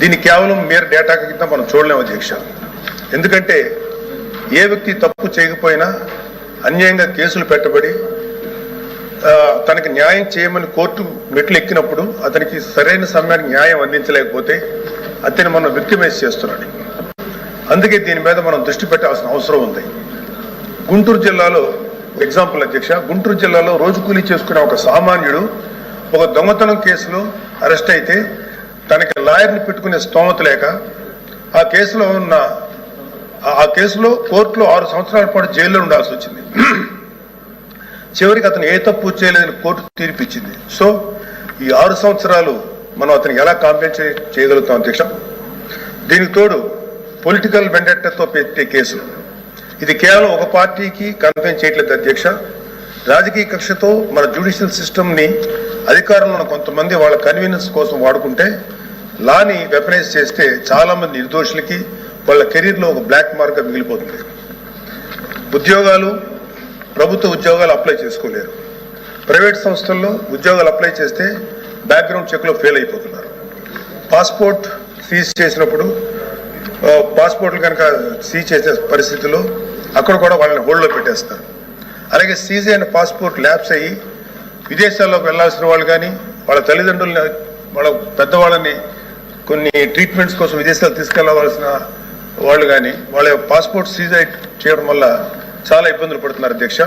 దీన్ని కేవలం mere data కింద మనం చూడలేము అధ్యక్ష. ఎందుకంటే ఏ వ్యక్తి తప్పు చేయకపోయినా అన్యాయంగా కేసులు పెట్టబడి తనకి న్యాయం చేయమని కోర్టు మెట్లు ఎక్కినప్పుడు అతనికి సరైన సమయానికి న్యాయం అందించలేకపోతే అతన్ని మనం విక్టిమైజ్ చేస్తున్నాడు. అందుకే దీని మీద మనం దృష్టి పెట్టాల్సిన అవసరం ఉంది. గుంటూరు జిల్లాలో ఎగ్జాంపుల్ అధ్యక్ష, గుంటూరు జిల్లాలో రోజు కూలీ చేసుకునే ఒక సామాన్యుడు ఒక దొంగతనం కేసులో అరెస్ట్ అయితే తనకి లాయర్ని పెట్టుకునే స్తోమత లేక ఆ కేసులో కోర్టులో 6 సంవత్సరాల పాటు జైల్లో ఉండాల్సి వచ్చింది. చివరికి అతను ఏ తప్పు చేయలేదని కోర్టు తీర్పిచ్చింది. సో ఈ 6 సంవత్సరాలు మనం అతనికి ఎలా కాంపెన్సేట్ చేయగలుగుతాం అధ్యక్ష? దీనికి తోడు పొలిటికల్ వెండెట్టాతో పెట్టే కేసులు, ఇది కేవలం ఒక పార్టీకి కన్ఫైన్ చేయట్లేదు అధ్యక్ష. రాజకీయ కక్షతో మన జ్యుడిషియల్ సిస్టమ్ని అధికారంలో కొంతమంది వాళ్ళ కన్వీనియన్స్ కోసం వాడుకుంటే లాని వెపనైజ్ చేస్తే చాలా మంది నిర్దోషులకి వాళ్ళ కెరీర్లో ఒక బ్లాక్ మార్క్గా మిగిలిపోతుంది. ప్రభుత్వ ఉద్యోగాలు అప్లై చేసుకోలేరు. ప్రైవేట్ సంస్థల్లో ఉద్యోగాలు అప్లై చేస్తే బ్యాక్గ్రౌండ్ చెక్లో ఫెయిల్ అయిపోతున్నారు. పాస్పోర్ట్ సీజ్ చేసినప్పుడు పాస్పోర్ట్లు కనుక సీజ్ చేసే పరిస్థితుల్లో అక్కడ కూడా వాళ్ళని హోల్డ్లో పెట్టేస్తారు. అలాగే సీజ్ అయిన పాస్పోర్ట్ ల్యాప్స్ అయ్యి విదేశాల్లోకి వెళ్లాల్సిన వాళ్ళు కానీ వాళ్ళ తల్లిదండ్రులని వాళ్ళ పెద్దవాళ్ళని కొన్ని ట్రీట్మెంట్స్ కోసం విదేశాలు తీసుకెళ్లవలసిన వాళ్ళు కానీ వాళ్ళ పాస్పోర్ట్ సీజ్ చేయడం వల్ల చాలా ఇబ్బందులు పడుతున్నారు అధ్యక్ష.